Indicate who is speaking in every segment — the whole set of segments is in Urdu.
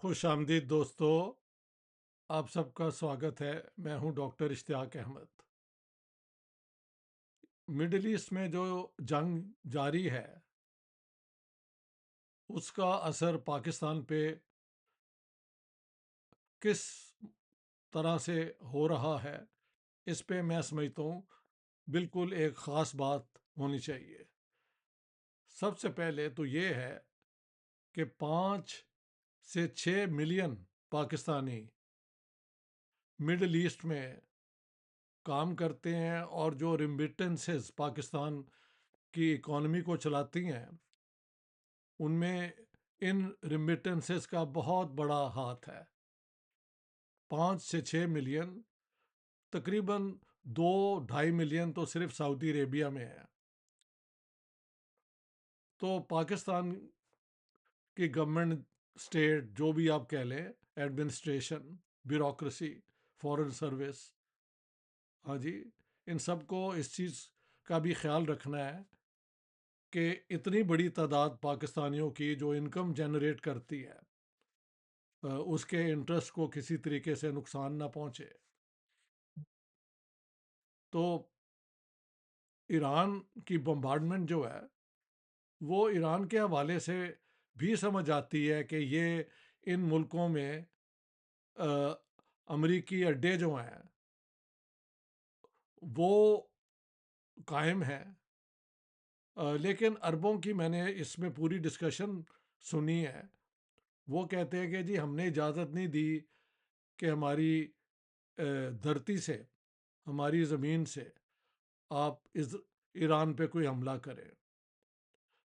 Speaker 1: خوش آمدید دوستو، آپ سب کا سواگت ہے۔ میں ہوں ڈاکٹر اشتیاق احمد۔ مڈل ایسٹ میں جو جنگ جاری ہے اس کا اثر پاکستان پہ کس طرح سے ہو رہا ہے، اس پہ میں سمجھتا ہوں بالکل ایک خاص بات ہونی چاہیے۔ سب سے پہلے تو یہ ہے کہ 5 سے 6 ملین پاکستانی مڈل ایسٹ میں کام کرتے ہیں، اور جو ریمیٹنسز پاکستان کی اکانومی کو چلاتی ہیں ان میں ان ریمیٹنسز کا بہت بڑا ہاتھ ہے۔ 5 سے 6 ملین، تقریباً 2-2.5 ملین تو صرف سعودی عربیہ میں ہے۔ تو پاکستان کی گورنمنٹ، اسٹیٹ، جو بھی آپ کہہ لیں، ایڈمنسٹریشن، بیوروکریسی، فورن سروس، ہاں جی، ان سب کو اس چیز کا بھی خیال رکھنا ہے کہ اتنی بڑی تعداد پاکستانیوں کی جو انکم جنریٹ کرتی ہے اس کے انٹرسٹ کو کسی طریقے سے نقصان نہ پہنچے۔ تو ایران کی بمبارڈمنٹ جو ہے وہ ایران کے حوالے سے بھی سمجھ آتی ہے کہ یہ ان ملکوں میں امریکی اڈے جو ہیں وہ قائم ہیں۔ لیکن عربوں کی میں نے اس میں پوری ڈسکشن سنی ہے۔ وہ کہتے ہیں کہ جی ہم نے اجازت نہیں دی کہ ہماری دھرتی سے، ہماری زمین سے آپ ایران پہ کوئی حملہ کریں۔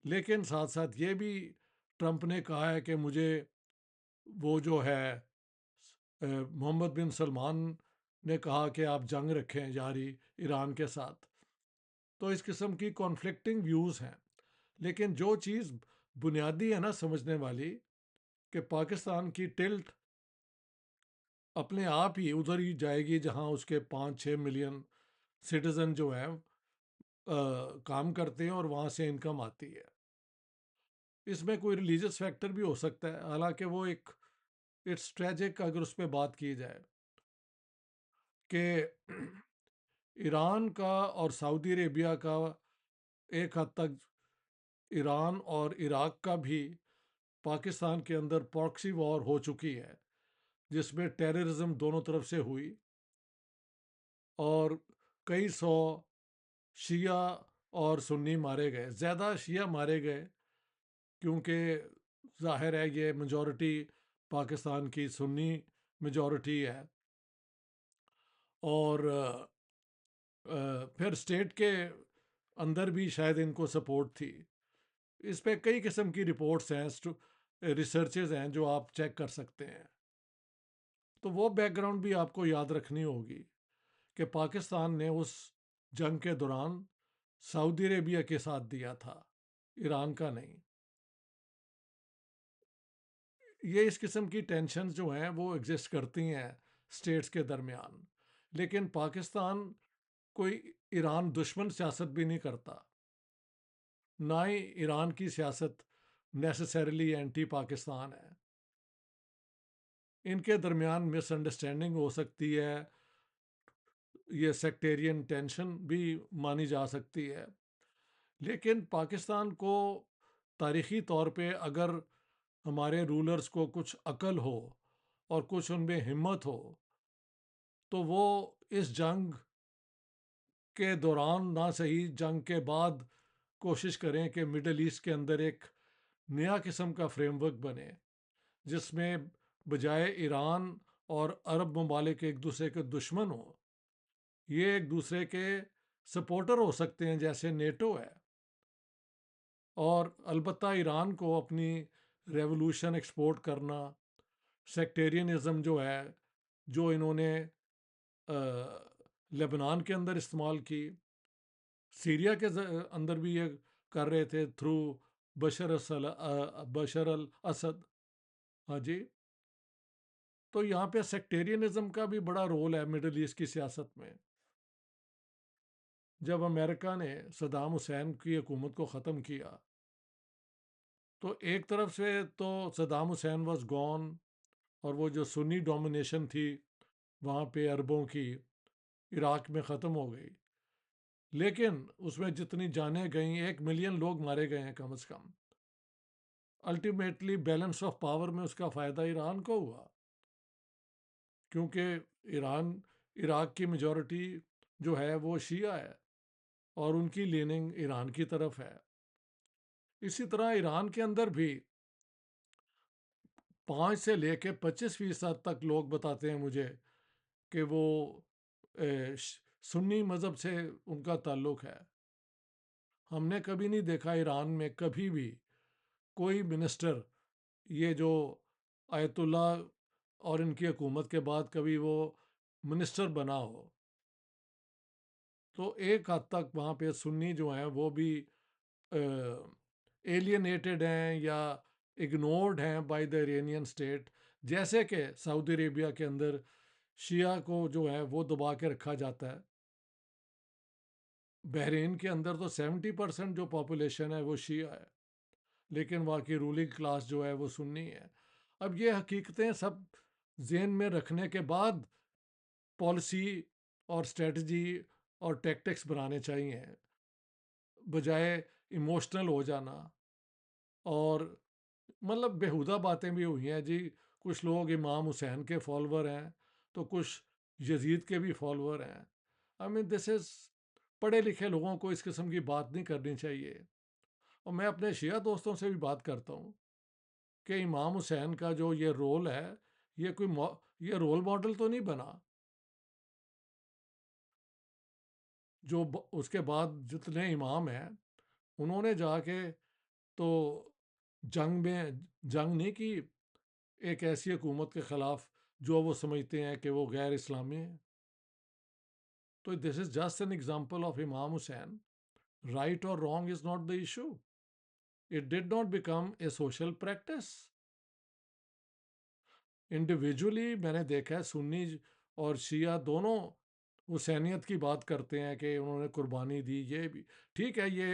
Speaker 1: لیکن ساتھ ساتھ یہ بھی ٹرمپ نے کہا ہے کہ مجھے وہ جو ہے محمد بن سلمان نے کہا کہ آپ جنگ رکھیں جاری ایران کے ساتھ۔ تو اس قسم کی کانفلکٹنگ ویوز ہیں، لیکن جو چیز بنیادی ہے نا سمجھنے والی، کہ پاکستان کی ٹلٹ اپنے آپ ہی ادھر ہی جائے گی جہاں اس کے 5-6 ملین سٹیزن جو ہیں کام کرتے ہیں اور وہاں سے انکم آتی ہے۔ اس میں کوئی ریلیجس فیکٹر بھی ہو سکتا ہے، حالانکہ وہ ایک اٹس ٹریجک اگر اس پہ بات کی جائے کہ ایران کا اور سعودی عربیہ کا ایک حد تک، ایران اور عراق کا بھی پاکستان کے اندر پراکسی وار ہو چکی ہے، جس میں ٹیررزم دونوں طرف سے ہوئی اور کئی سو شیعہ اور سنی مارے گئے۔ زیادہ شیعہ مارے گئے کیونکہ ظاہر ہے یہ میجورٹی پاکستان کی سنی میجورٹی ہے، اور پھر اسٹیٹ کے اندر بھی شاید ان کو سپورٹ تھی۔ اس پہ کئی قسم کی رپورٹس ہیں، ریسرچز ہیں جو آپ چیک کر سکتے ہیں۔ تو وہ بیک گراؤنڈ بھی آپ کو یاد رکھنی ہوگی کہ پاکستان نے اس جنگ کے دوران سعودی عربیہ کے ساتھ دیا تھا، ایران کا نہیں۔ یہ اس قسم کی ٹینشنز جو ہیں وہ ایگزسٹ کرتی ہیں اسٹیٹس کے درمیان، لیکن پاکستان کوئی ایران دشمن سیاست بھی نہیں کرتا، نہ ہی ایران کی سیاست نیسسریلی اینٹی پاکستان ہے۔ ان کے درمیان مس انڈرسٹینڈنگ ہو سکتی ہے، یہ سیکٹیرین ٹینشن بھی مانی جا سکتی ہے، لیکن پاکستان کو تاریخی طور پہ اگر ہمارے رولرز کو کچھ عقل ہو اور کچھ ان میں ہمت ہو تو وہ اس جنگ کے دوران نہ صحیح جنگ کے بعد کوشش کریں کہ مڈل ایسٹ کے اندر ایک نیا قسم کا فریم ورک بنے، جس میں بجائے ایران اور عرب ممالک ایک دوسرے کے دشمن ہوں، یہ ایک دوسرے کے سپورٹر ہو سکتے ہیں جیسے نیٹو ہے۔ اور البتہ ایران کو اپنی ریولوشن ایکسپورٹ کرنا، سیکٹیرینزم جو ہے، جو انہوں نے لبنان کے اندر استعمال کی، سیریا کے اندر بھی یہ کر رہے تھے تھرو بشر الاسد، ہاں جی۔ تو یہاں پہ سیکٹیرینزم کا بھی بڑا رول ہے مڈل ایسٹ کی سیاست میں۔ جب امریکہ نے صدام حسین کی حکومت کو ختم کیا تو ایک طرف سے تو صدام حسین واز گون، اور وہ جو سنی ڈومینیشن تھی وہاں پہ عربوں کی، عراق میں ختم ہو گئی. لیکن اس میں جتنی جانیں گئیں، 1 ملین لوگ مارے گئے ہیں کم از کم. الٹیمیٹلی بیلنس آف پاور میں اس کا فائدہ ایران کو ہوا، کیونکہ ایران، عراق کی میجورٹی جو ہے وہ شیعہ ہے اور ان کی لیننگ ایران کی طرف ہے. اسی طرح ایران کے اندر بھی 5 سے لے کے 25% تک لوگ بتاتے ہیں مجھے کہ وہ سنی مذہب سے ان کا تعلق ہے. ہم نے کبھی نہیں دیکھا ایران میں کبھی بھی کوئی منسٹر، یہ جو آیت اللہ اور ان کی حکومت کے بعد کبھی وہ منسٹر بنا ہو. تو ایک حد تک وہاں پہ سنی جو ہیں وہ بھی ایلینیٹڈ ہیں یا اگنورڈ ہیں بائی دا ایرانین اسٹیٹ، جیسے کہ سعودی عربیہ کے اندر شیعہ کو جو ہے وہ دبا کے رکھا جاتا ہے. بحرین کے اندر تو 70% جو پاپولیشن ہے وہ شیعہ ہے، لیکن وہاں کی رولنگ کلاس جو ہے وہ سنی ہے. اب یہ حقیقتیں سب ذہن میں رکھنے کے بعد پالیسی اور اسٹریٹجی اور ٹیکٹکس بنانے چاہیے، بجائے ایموشنل ہو جانا. اور مطلب بیہودہ باتیں بھی ہوئی ہیں جی. کچھ لوگ امام حسین کے فالوور ہیں تو کچھ یزید کے بھی فالوور ہیں. آئی مین دس از، پڑھے لکھے لوگوں کو اس قسم کی بات نہیں کرنی چاہیے. اور میں اپنے شیعہ دوستوں سے بھی بات کرتا ہوں کہ امام حسین کا جو یہ رول ہے، یہ کوئی یہ رول ماڈل تو نہیں بنا. جو اس کے بعد جتنے امام ہیں انہوں نے جا کے تو جنگ نہیں کی ایک ایسی حکومت کے خلاف جو وہ سمجھتے ہیں کہ وہ غیر اسلامی ہے. تو this is just an example of Imam Hussain. Right اور wrong is not the issue. It did not become a social practice. Individually میں نے دیکھا ہے سنی اور شیعہ دونوں حسینیت کی بات کرتے ہیں کہ انہوں نے قربانی دی. یہ بھی ٹھیک ہے، یہ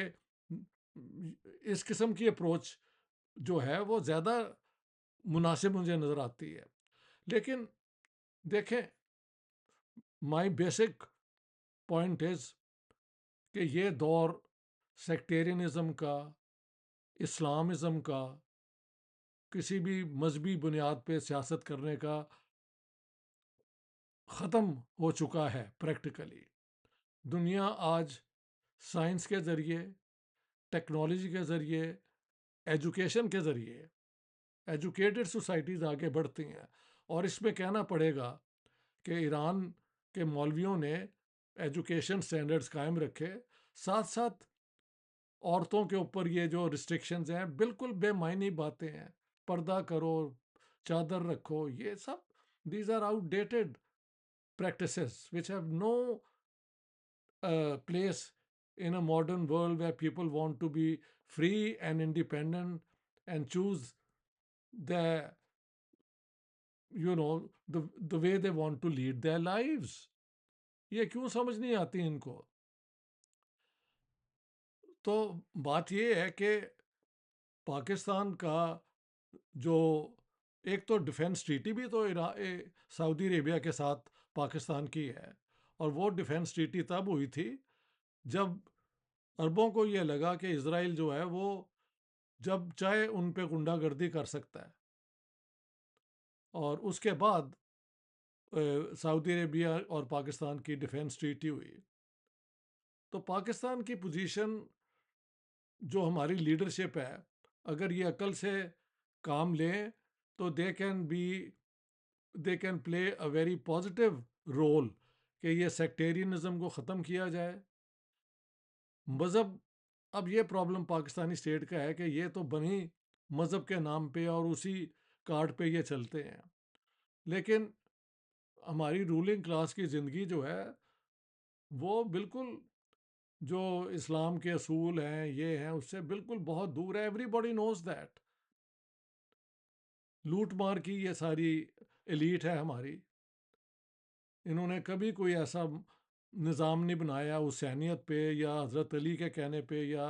Speaker 1: اس قسم کی اپروچ جو ہے وہ زیادہ مناسب مجھے نظر آتی ہے. لیکن دیکھیں، مائی بیسک پوائنٹ از کہ یہ دور سیکٹیرینزم کا، اسلامزم کا، کسی بھی مذہبی بنیاد پہ سیاست کرنے کا ختم ہو چکا ہے پریکٹیکلی. دنیا آج سائنس کے ذریعے، ٹیکنالوجی کے ذریعے، ایجوکیشن کے ذریعے، ایجوکیٹڈ سوسائٹیز آگے بڑھتی ہیں. اور اس میں کہنا پڑے گا کہ ایران کے مولویوں نے ایجوکیشن سٹینڈرڈز قائم رکھے. ساتھ ساتھ عورتوں کے اوپر یہ جو ریسٹرکشنز ہیں بالکل بے معنی باتیں ہیں. پردہ کرو، چادر رکھو، یہ سب these are outdated practices which have no place in a modern world where people want to be free and independent and choose the the way they want to lead their lives. یہ کیوں سمجھ نہیں آتی ان کو؟ تو بات یہ ہے کہ پاکستان کا جو ایک تو ڈیفینس ٹریٹی بھی تو سعودی عربیہ کے ساتھ پاکستان کی ہے، اور وہ ڈیفینس ٹریٹی تب ہوئی تھی جب عربوں کو یہ لگا کہ اسرائیل جو ہے وہ جب چاہے ان پہ غنڈہ گردی کر سکتا ہے. اور اس کے بعد سعودی عربیہ اور پاکستان کی ڈیفینس ٹریٹی ہوئی. تو پاکستان کی پوزیشن جو ہماری لیڈرشپ ہے، اگر یہ عقل سے کام لیں تو they can play a very positive role کہ یہ سیکٹیرینزم کو ختم کیا جائے. مذہب، اب یہ پرابلم پاکستانی اسٹیٹ کا ہے کہ یہ تو بنی مذہب کے نام پہ اور اسی کارڈ پہ یہ چلتے ہیں. لیکن ہماری رولنگ کلاس کی زندگی جو ہے وہ بالکل جو اسلام کے اصول ہیں یہ ہیں اس سے بالکل بہت دور ہے. Every body knows that. لوٹ مار کی یہ ساری ایلیٹ ہے ہماری. انہوں نے کبھی کوئی ایسا نظام نہیں بنایا حسینیت پہ یا حضرت علی کے کہنے پہ یا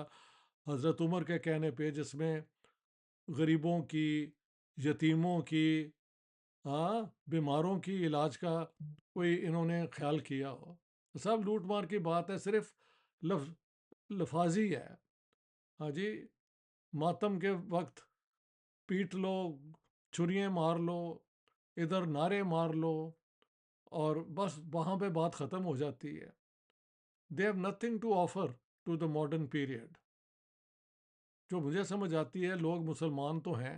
Speaker 1: حضرت عمر کے کہنے پہ جس میں غریبوں کی، یتیموں کی ہاں، بیماروں کی علاج کا کوئی انہوں نے خیال کیا ہو؟ سب لوٹ مار کی بات ہے، صرف لفاظی ہے۔ ہاں جی، ماتم کے وقت پیٹ لو، چھریاں مار لو، ادھر نعرے مار لو، اور بس وہاں پہ بات ختم ہو جاتی ہے۔ They have nothing to offer to the modern period. جو مجھے سمجھ آتی ہے، لوگ مسلمان تو ہیں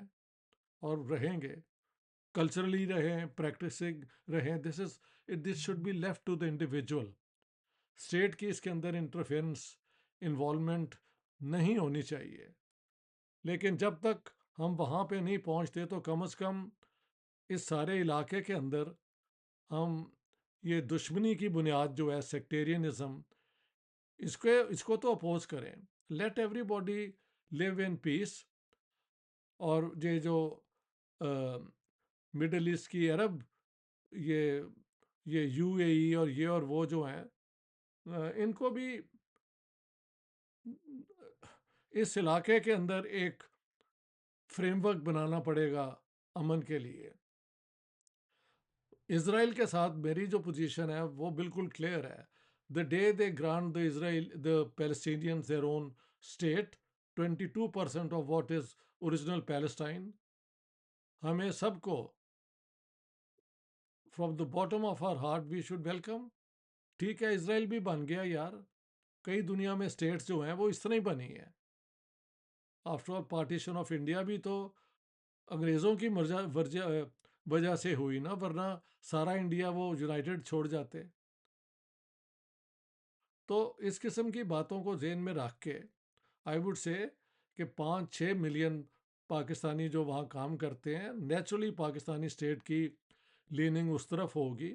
Speaker 1: اور رہیں گے، کلچرلی رہیں، پریکٹسنگ رہیں، this should be left to the individual. State کی اس کے اندر انٹرفیئرنس، انوالومنٹ نہیں ہونی چاہیے۔ لیکن جب تک ہم وہاں پہ نہیں پہنچتے تو کم از کم اس سارے علاقے کے اندر ہم یہ دشمنی کی بنیاد جو ہے سیکٹیرینزم، اس کو تو اپوز کریں۔ لیٹ ایوری باڈی لیو ان پیس۔ اور یہ جو مڈل ایسٹ کی عرب، یہ یو اے ای اور یہ اور وہ جو ہیں، ان کو بھی اس علاقے کے اندر ایک فریم ورک بنانا پڑے گا امن کے لیے۔ اسرائیل کے ساتھ میری جو پوزیشن ہے وہ بالکل کلیئر ہے۔ The day they grant the Palestinians their own state, 22% of what is original Palestine, ہمیں سب کو from the bottom of our heart we should welcome. ٹھیک ہے، اسرائیل بھی بن گیا یار، کئی دنیا میں اسٹیٹس جو ہیں وہ اس طرح ہی بنی ہیں۔ After all partition of India بھی تو انگریزوں کی وجہ سے ہوئی نا، ورنہ سارا انڈیا وہ یونائٹڈ چھوڑ جاتے۔ تو اس قسم کی باتوں کو ذہن میں رکھ کے آئی وڈ سے کہ 5-6 ملین پاکستانی جو وہاں کام کرتے ہیں، نیچرلی پاکستانی اسٹیٹ کی لیننگ اس طرف ہوگی،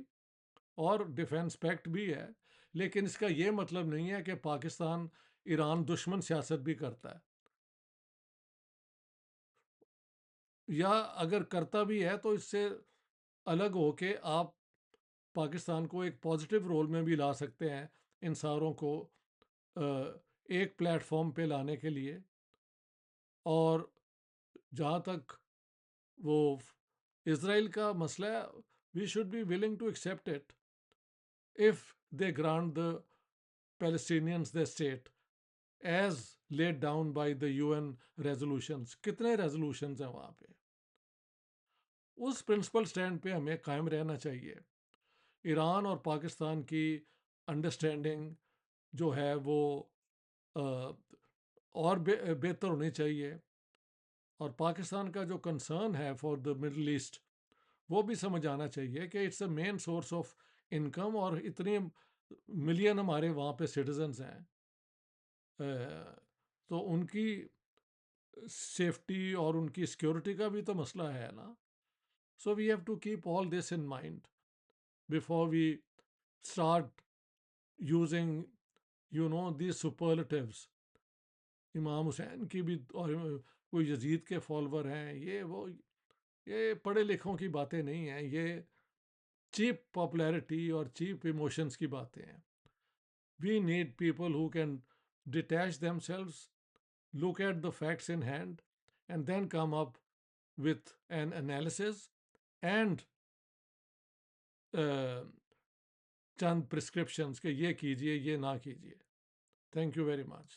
Speaker 1: اور ڈیفینس پیکٹ بھی ہے۔ لیکن اس کا یہ مطلب نہیں ہے کہ پاکستان ایران دشمن سیاست بھی کرتا ہے، یا اگر کرتا بھی ہے تو اس سے الگ ہو کے آپ پاکستان کو ایک پازیٹیو رول میں بھی لا سکتے ہیں، ان ساروں کو ایک پلیٹ فارم پہ لانے کے لیے۔ اور جہاں تک وہ اسرائیل کا مسئلہ ہے، we should be willing to accept it if they grant the Palestinians their state as laid down by the UN resolutions۔ کتنے ریزولوشنز ہیں وہاں پہ؟ اس پرنسپل سٹینڈ پہ ہمیں قائم رہنا چاہیے۔ ایران اور پاکستان کی انڈرسٹینڈنگ جو ہے وہ اور بہتر ہونی چاہیے، اور پاکستان کا جو کنسرن ہے فار دا مڈل ایسٹ وہ بھی سمجھ آنا چاہیے کہ it's a main source of income, اور اتنے ملین ہمارے وہاں پہ سٹیزنز ہیں، تو ان کی سیفٹی اور ان کی سیکورٹی کا بھی تو مسئلہ ہے نا۔ So we have to keep all this in mind before we start using these superlatives. Imam Hussain کی بھی، اور کوئی یزید کے فالوور ہیں، یہ پڑھے لکھوں کی باتیں نہیں ہیں، یہ چیپ پاپولیرٹی اور چیپ ایموشنز کی باتیں ہیں۔ We need people who can detach themselves, look at the facts in hand, and then come up with an analysis and چند prescriptions کہ یہ کیجئے، یہ نہ کیجئے۔ Thank you very much.